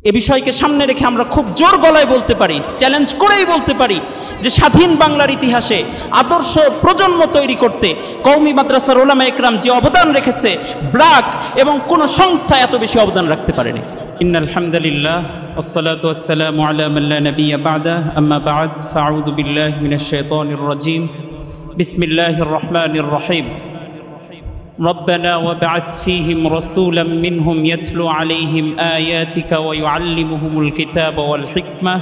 এ বিষয়কে সামনে রেখে আমরা খুব জোর গলায় বলতে পারি, চ্যালেঞ্জ করেই বলতে পারি যে স্বাধীন বাংলার ইতিহাসে আদর্শ প্রজন্ম তৈরি করতে কওমি মাদ্রাসার উলামা একরাম যে অবদান রেখেছে, ব্র্যাক এবং কোন সংস্থা এত বেশি অবদান রাখতে পারেনি। ইন্নাল হামদুলিল্লাহ ওয়াসসালাতু ওয়াসসালামু আলা মান লা নাবিয়্যা বা'দা, আম্মা বা'দ, ফাআউযু বিল্লাহি মিনাশ শাইতানির রাজীম। বিসমিল্লাহির রহমানির রহিম। ربنا وابعث فيهم رسولا منهم يتلو عليهم آياتك ويعلمهم الكتاب والحكمة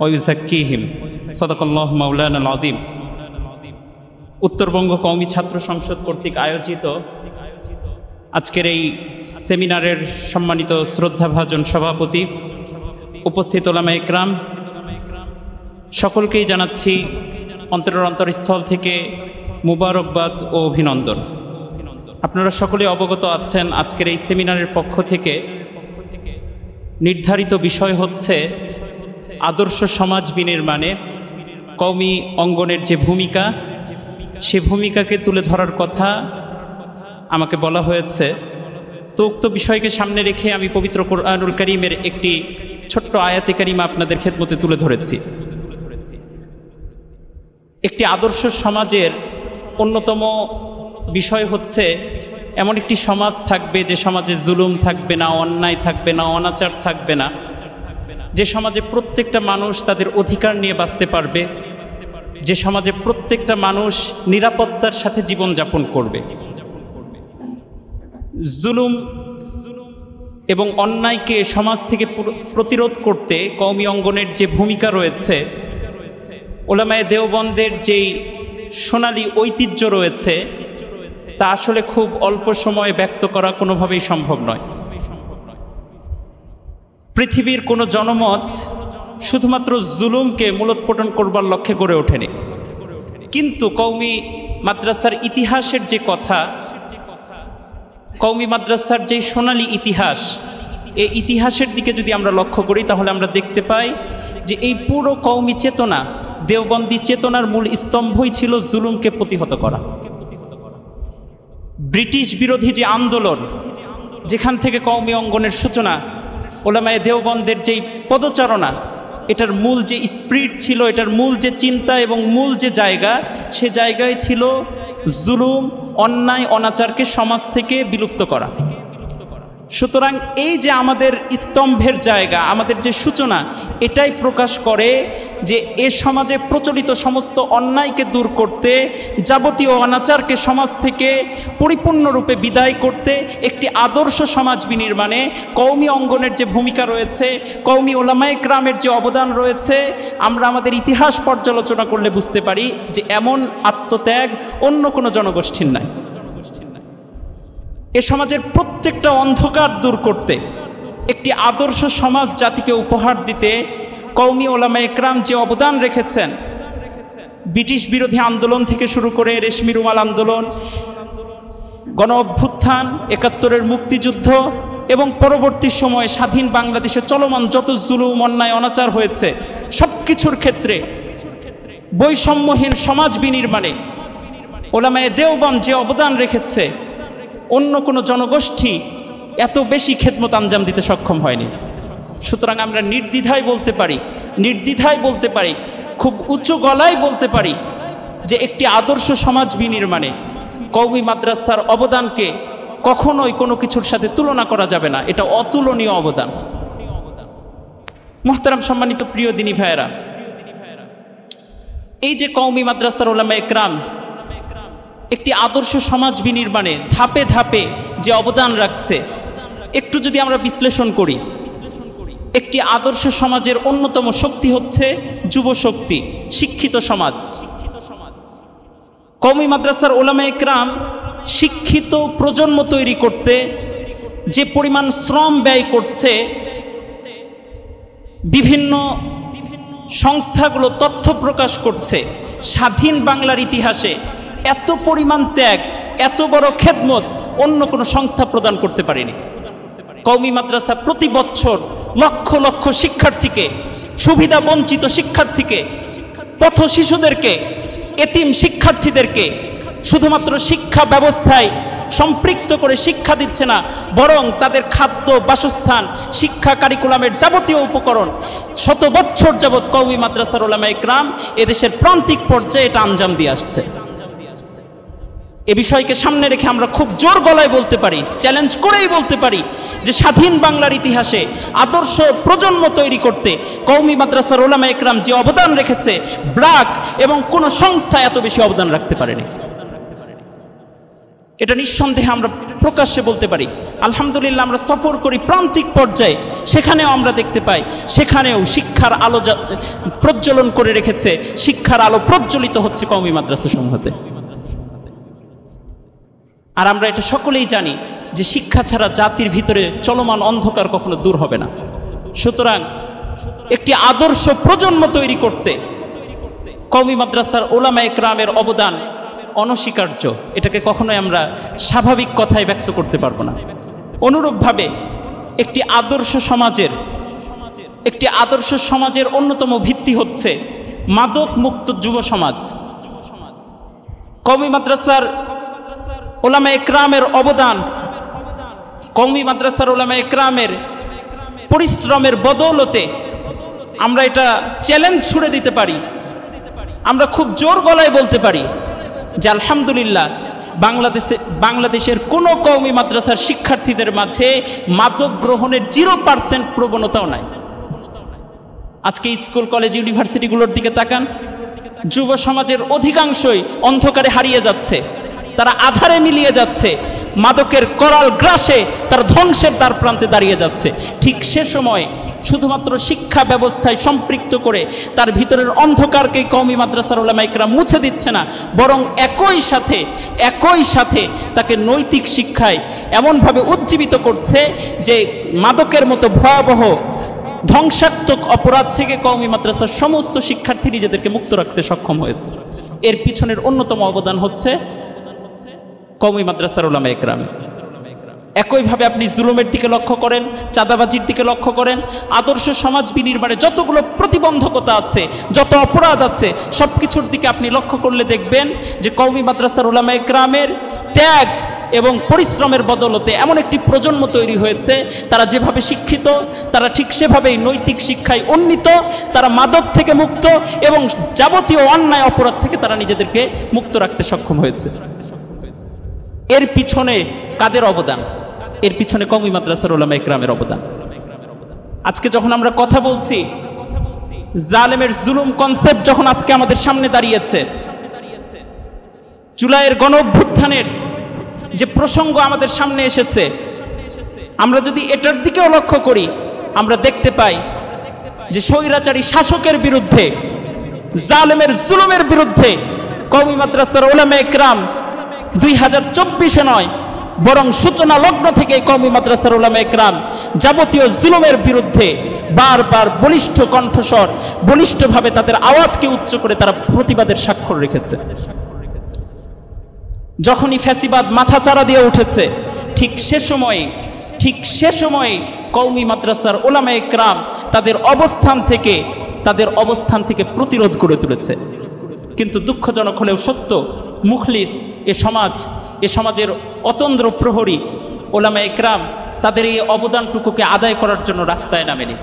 ويزكيهم صدق الله مولانا العظيم। উত্তরবঙ্গ কওমি ছাত্র সংসদ কর্তৃক আয়োজিত আজকের এই সেমিনারের সম্মানিত শ্রদ্ধাভাজন সভাপতি, উপস্থিত উলামা একরাম, সকলকেই জানাচ্ছি অন্তরের অন্তরস্থল থেকে মুবারকবাদ ও অভিনন্দন। আপনারা সকলে অবগত আছেন আজকের এই সেমিনারের পক্ষ থেকে নির্ধারিত বিষয় হচ্ছে আদর্শ সমাজ বিনির্মাণে কওমি অঙ্গনের যে ভূমিকা, সে ভূমিকাকে তুলে ধরার কথা আমাকে বলা হয়েছে। তো উক্ত বিষয়কে সামনে রেখে আমি পবিত্র কোরআনুল কারীমের একটি ছোট্ট আয়াতে কারিমা আপনাদের খেদমতে তুলে ধরেছি। একটি আদর্শ সমাজের অন্যতম বিষয় হচ্ছে এমন একটি সমাজ থাকবে যে সমাজে জুলুম থাকবে না, অন্যায় থাকবে না, অনাচার থাকবে না, যে সমাজে প্রত্যেকটা মানুষ তাদের অধিকার নিয়ে বাঁচতে পারবে, যে সমাজে প্রত্যেকটা মানুষ নিরাপত্তার সাথে জীবনযাপন করবে। জুলুম এবং অন্যায়কে সমাজ থেকে প্রতিরোধ করতে কওমি অঙ্গনের যে ভূমিকা রয়েছে, উলামায়ে দেওবন্দের যেই সোনালী ঐতিহ্য রয়েছে, তা আসলে খুব অল্প সময়ে ব্যক্ত করা কোনোভাবেই সম্ভব নয়। পৃথিবীর কোনো জনমত শুধুমাত্র জুলুমকে মূলোৎপাটন করবার লক্ষ্যে গড়ে ওঠেনি, কিন্তু কওমি মাদ্রাসার ইতিহাসের যে কথা, কওমি মাদ্রাসার যে সোনালী ইতিহাস, এই ইতিহাসের দিকে যদি আমরা লক্ষ্য করি তাহলে আমরা দেখতে পাই যে এই পুরো কওমি চেতনা, দেওবন্দি চেতনার মূল স্তম্ভই ছিল জুলুমকে প্রতিহত করা। ব্রিটিশ বিরোধী যে আন্দোলন, যেখান থেকে কওমি অঙ্গনের সূচনা, উলামায়ে দেওবন্দের যেই পদচারণা, এটার মূল যে স্পিরিট ছিল, এটার মূল যে চিন্তা এবং মূল যে জায়গা, সে জায়গায় ছিল জুলুম, অন্যায়, অনাচারকে সমাজ থেকে বিলুপ্ত করা। সুতরাং এই যে আমাদের স্তম্ভের জায়গা, আমাদের যে সূচনা, এটাই প্রকাশ করে যে এ সমাজে প্রচলিত সমস্ত অন্যায়কে দূর করতে, যাবতীয় অনাচারকে সমাজ থেকে পরিপূর্ণরূপে বিদায় করতে একটি আদর্শ সমাজ বিনির্মাণে কওমি অঙ্গনের যে ভূমিকা রয়েছে, কওমি উলামায়ে কেরামের যে অবদান রয়েছে, আমরা আমাদের ইতিহাস পর্যালোচনা করলে বুঝতে পারি যে এমন আত্মত্যাগ অন্য কোনো জনগোষ্ঠীর নাই। এ সমাজের প্রত্যেকটা অন্ধকার দূর করতে, একটি আদর্শ সমাজ জাতিকে উপহার দিতে কওমি উলামায়ে কেরাম যে অবদান রেখেছেন, ব্রিটিশ বিরোধী আন্দোলন থেকে শুরু করে রেশমি রুমাল আন্দোলন, গণ অভ্যুত্থান, ৭১-এর মুক্তিযুদ্ধ এবং পরবর্তী সময়ে স্বাধীন বাংলাদেশে চলমান যত জুলুম, অন্যায়, অনাচার হয়েছে, সব কিছুর ক্ষেত্রে বৈষম্যহীন সমাজ বিনির্মাণে উলামায়ে দেওবন্দ যে অবদান রেখেছে, অন্য কোনো জনগোষ্ঠী এত বেশি খেদমত আঞ্জাম দিতে সক্ষম হয়নি। সুতরাং আমরা নির্দ্বিধায় বলতে পারি, খুব উঁচু গলায় বলতে পারি যে একটি আদর্শ সমাজ বিনির্মাণে কওমি মাদ্রাসার অবদানকে কখনোই কোনো কিছুর সাথে তুলনা করা যাবে না। এটা অতুলনীয় অবদান। মুহতারাম সম্মানিত প্রিয় দিনী ভাইয়েরা, এই যে কওমি মাদ্রাসার উলামায়ে কেরাম একটি আদর্শ সমাজ বিনির্মাণে ধাপে ধাপে যে অবদান রাখছে, একটু যদি আমরা বিশ্লেষণ করি, একটি আদর্শ সমাজের অন্যতম শক্তি হচ্ছে যুব শক্তি, শিক্ষিত সমাজ। কওমি মাদ্রাসার উলামায়ে কেরাম শিক্ষিত প্রজন্ম তৈরি করতে যে পরিমাণ শ্রম ব্যয় করছে, বিভিন্ন সংস্থাগুলো তথ্য প্রকাশ করছে, স্বাধীন বাংলার ইতিহাসে এত পরিমাণ ত্যাগ, এত বড় খেদমত অন্য কোনো সংস্থা প্রদান করতে পারেনি। কওমি মাদ্রাসা প্রতি বছর লক্ষ লক্ষ শিক্ষার্থীকে, সুবিধা বঞ্চিত শিক্ষার্থীকে, পথ শিশুদেরকে, এতিম শিক্ষার্থীদেরকে শুধুমাত্র শিক্ষা ব্যবস্থায় সম্পৃক্ত করে শিক্ষা দিচ্ছে না, বরং তাদের খাদ্য, বাসস্থান, শিক্ষা কারিকুলামের যাবতীয় উপকরণ শত বছর যাবৎ কওমি মাদ্রাসার উলামায়ে কেরাম এদেশের প্রান্তিক পর্যায়ে এটা আঞ্জাম দিয়ে আসছে। এ বিষয়কে সামনে রেখে আমরা খুব জোর গলায় বলতে পারি, চ্যালেঞ্জ করেই বলতে পারি যে স্বাধীন বাংলার ইতিহাসে আদর্শ প্রজন্ম তৈরি করতে কওমি মাদ্রাসার উলামায়ে কেরাম যে অবদান রেখেছে, ব্র্যাক এবং কোনো সংস্থা এত বেশি অবদান রাখতে পারেনি। এটা নিঃসন্দেহে আমরা প্রকাশ্যে বলতে পারি। আলহামদুলিল্লাহ, আমরা সফর করি প্রান্তিক পর্যায়ে, সেখানেও আমরা দেখতে পাই, সেখানেও শিক্ষার আলো প্রজ্বলন করে রেখেছে, শিক্ষার আলো প্রজ্বলিত হচ্ছে কওমি মাদ্রাসা সমূহতে। আর আমরা এটা সকলেই জানি যে শিক্ষা ছাড়া জাতির ভিতরে চলমান অন্ধকার কখনো দূর হবে না। সুতরাং একটি আদর্শ প্রজন্ম তৈরি করতে কওমি মাদ্রাসার উলামায়ে কেরামের অবদান অনস্বীকার্য। এটাকে কখনোই আমরা স্বাভাবিক কথায় ব্যক্ত করতে পারবো না। অনুরূপভাবে একটি আদর্শ সমাজের অন্যতম ভিত্তি হচ্ছে মাদক মুক্ত যুব সমাজ। কওমি মাদ্রাসার উলামায়ে কেরামের অবদান, কওমি মাদ্রাসার উলামায়ে কেরামের পরিশ্রমের বদৌলতে আমরা এটা চ্যালেঞ্জ ছুড়ে দিতে পারি, আমরা খুব জোর গলায় বলতে পারি যে আলহামদুলিল্লাহ বাংলাদেশের কোনো কওমি মাদ্রাসার শিক্ষার্থীদের মাঝে মাদক গ্রহণের 0% প্রবণতাও নাই। আজকে স্কুল, কলেজ, ইউনিভার্সিটিগুলোর দিকে তাকান, যুব সমাজের অধিকাংশই অন্ধকারে হারিয়ে যাচ্ছে, তারা আধারে মিলিয়ে যাচ্ছে, মাদকের করাল গ্রাসে তার ধ্বংসের দ্বার প্রান্তে দাঁড়িয়ে যাচ্ছে। ঠিক সে সময় শুধুমাত্র শিক্ষা ব্যবস্থায় সম্পৃক্ত করে তার ভিতরের অন্ধকারকে কওমি মাদ্রাসার উলামায়ে কেরাম মুছে দিচ্ছে না, বরং একই সাথে তাকে নৈতিক শিক্ষায় এমনভাবে উজ্জীবিত করছে যে মাদকের মতো ভয়াবহ ধ্বংসাত্মক অপরাধ থেকে কওমি মাদ্রাসার সমস্ত শিক্ষার্থী নিজেদেরকে মুক্ত রাখতে সক্ষম হয়েছে। এর পিছনের অন্যতম অবদান হচ্ছে কওমি মাদ্রাসার উলামায়ে কেরাম। একইভাবে আপনি জুলুমের দিকে লক্ষ্য করেন, চাঁদাবাজির দিকে লক্ষ্য করেন, আদর্শ সমাজ বিনির্মাণে যতগুলো প্রতিবন্ধকতা আছে, যত অপরাধ আছে, সব কিছুর দিকে আপনি লক্ষ্য করলে দেখবেন যে কওমি মাদ্রাসার উলামায়ে কেরামের ত্যাগ এবং পরিশ্রমের বদলতে এমন একটি প্রজন্ম তৈরি হয়েছে, তারা যেভাবে শিক্ষিত তারা ঠিক সেভাবেই নৈতিক শিক্ষায় উন্নীত, তারা মাদক থেকে মুক্ত এবং যাবতীয় অন্যায় অপরাধ থেকে তারা নিজেদেরকে মুক্ত রাখতে সক্ষম হয়েছে। এর পিছনে কাদের অবদান? এর পিছনে কওমি মাদ্রাসার উলামায়ে কেরামের অবদান। আজকে যখন আমরা কথা বলছি, জালেমের জুলুম কনসেপ্ট যখন আজকে আমাদের সামনে দাঁড়িয়েছে, জুলাইয়ের গণঅভ্যুত্থানের যে প্রসঙ্গ আমাদের সামনে এসেছে, আমরা যদি এটার দিকেও লক্ষ্য করি, আমরা দেখতে পাই যে স্বৈরাচারী শাসকের বিরুদ্ধে, জালেমের জুলুমের বিরুদ্ধে কওমি মাদ্রাসার উলামায়ে কেরাম 2024-এ নয়, বরং সূচনা লগ্ন থেকে কওমি মাদ্রাসার উলামায়ে কেরাম যাবতীয় জুলুমের বিরুদ্ধে বারবার বলিষ্ঠ কণ্ঠস্বর, বলিষ্ঠভাবে তাদের আওয়াজকে উচ্চ করে তারা প্রতিবাদের স্বাক্ষর রেখেছে। যখনই ফ্যাসিবাদ মাথাচাড়া দিয়ে উঠেছে, ঠিক সে সময়ে কওমি মাদ্রাসার উলামায়ে কেরাম তাদের অবস্থান থেকে প্রতিরোধ করে তুলেছে। কিন্তু দুঃখজনক হলেও সত্য, মুখলিস এ সমাজের অতন্দ্র প্রহরী উলামায়ে কেরাম তাদের এই অবদানটুকুকে আদায় করার জন্য রাস্তায় নামেনি।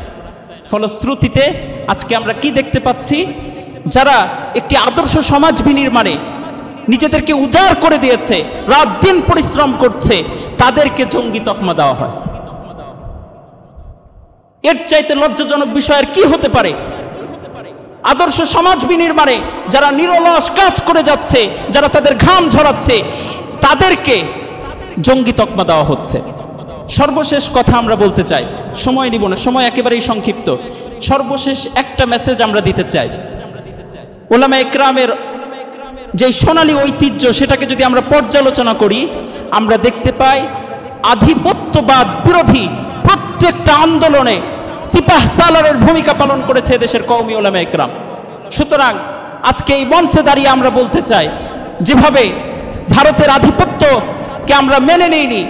ফলশ্রুতিতে আজকে আমরা কি দেখতে পাচ্ছি? যারা একটি আদর্শ সমাজ বিনির্মাণে নিজেদেরকে উজাড় করে দিয়েছে, রাত দিন পরিশ্রম করছে, তাদেরকে জঙ্গি তকমা দেওয়া হয়। এর চাইতে লজ্জাজনক বিষয় আর কি হতে পারে? আদর্শ সমাজ বিনির্মাণে যারা নিরলস কাজ করে যাচ্ছে, যারা তাদের ঘাম ঝরাচ্ছে, তাদেরকে জঙ্গি তকমা দেওয়া হচ্ছে। সর্বশেষ কথা আমরা বলতে চাই, সময় নিব না, সময় একেবারেই সংক্ষিপ্ত। সর্বশেষ একটা মেসেজ আমরা দিতে চাই। উলামায়ে কেরামের যে সোনালী ঐতিহ্য, সেটাকে যদি আমরা পর্যালোচনা করি, আমরা দেখতে পাই আধিপত্যবাদ বিরোধী প্রত্যেকটা আন্দোলনে সিপাহ সালারের ভূমিকা পালন করেছে দেশের কওমি উলামায়ে কেরাম। সুতরাং আজকে এই মঞ্চে দাঁড়িয়ে আমরা বলতে চাই, যেভাবে ভারতের আধিপত্যকে আমরা মেনে নেইনি,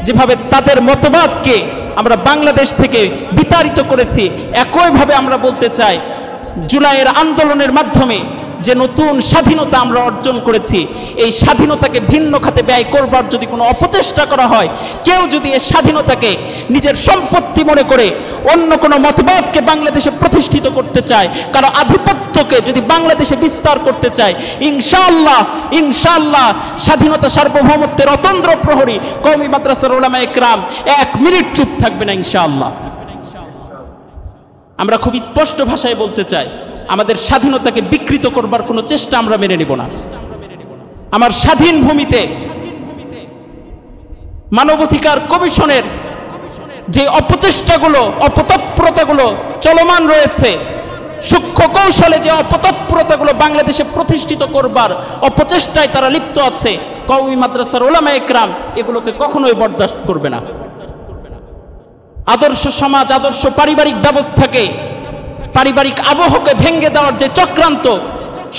যেভাবে তাদের মতবাদকে আমরা বাংলাদেশ থেকে বিতাড়িত করেছি, একইভাবে আমরা বলতে চাই জুলাইয়ের আন্দোলনের মাধ্যমে যে নতুন স্বাধীনতা আমরা অর্জন করেছি, এই স্বাধীনতাকে ভিন্ন খাতে ব্যয় করবার যদি কোনো অপচেষ্টা করা হয়, কেউ যদি এই স্বাধীনতাকে নিজের সম্পত্তি মনে করে অন্য কোনো মতবাদকে বাংলাদেশে প্রতিষ্ঠিত করতে চায়, কারো আধিপত্যকে যদি বাংলাদেশে বিস্তার করতে চায়, ইনশাআল্লাহ ইনশাআল্লাহ স্বাধীনতা সার্বভৌমত্বের অতন্দ্র প্রহরী কওমি মাদ্রাসার উলামায়ে কেরাম 1 মিনিট চুপ থাকবে না ইনশাআল্লাহ। আমরা খুব স্পষ্ট ভাষায় বলতে চাই, আমাদের স্বাধীনতাকে বিকৃত করবার কোনো চেষ্টা আমরা মেনে নেব না। আমার স্বাধীন ভূমিতে মানবাধিকার কমিশনের যে অপচেষ্টাগুলো, অপতৎপরতাগুলো চলমান রয়েছে, সূক্ষ্ম কৌশলে যে অপতৎপরতাগুলো বাংলাদেশে প্রতিষ্ঠিত করবার অপচেষ্টায় তারা লিপ্ত আছে, কওমি মাদ্রাসার উলামায়ে কেরাম এগুলোকে কখনোই বরদাস্ত করবে না। আদর্শ সমাজ, আদর্শ পারিবারিক ব্যবস্থাকে, পারিবারিক আবহকে ভেঙে দেওয়ার যে চক্রান্ত,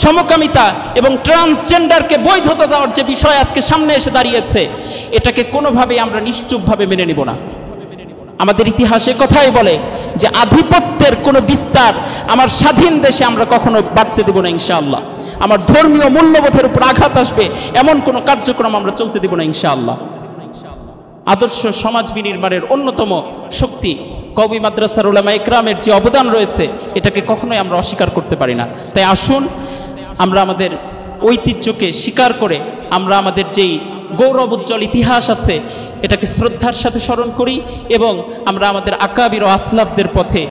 সমকামিতা এবং ট্রান্সজেন্ডারকে বৈধতা দেওয়ার যে বিষয় আজকে সামনে এসে দাঁড়িয়েছে, এটাকে কোনোভাবেই আমরা নিশ্চুপভাবে মেনে নিব না। আমাদের ইতিহাসে কথাই বলে যে আধিপত্যের কোনো বিস্তার আমার স্বাধীন দেশে আমরা কখনো বাড়তে দেব না ইনশাআল্লাহ। আমার ধর্মীয় মূল্যবোধের উপর আঘাত আসবে এমন কোনো কার্যক্রম আমরা চলতে দেব না ইনশাআল্লাহ। আদর্শ সমাজ বিনির্মাণের অন্যতম শক্তি কওমি মাদ্রাসার উলামায়ে কেরামের যে অবদান রয়েছে, এটাকে কখনোই আমরা অস্বীকার করতে পারি না। তাই আসুন আমরা আমাদের ঐতিহ্যকে স্বীকার করে আমরা আমাদের যেই গৌরব উজ্জ্বল ইতিহাস আছে এটাকে শ্রদ্ধার সাথে স্মরণ করি এবং আমরা আমাদের আকাবির ও আসলাফদের পথে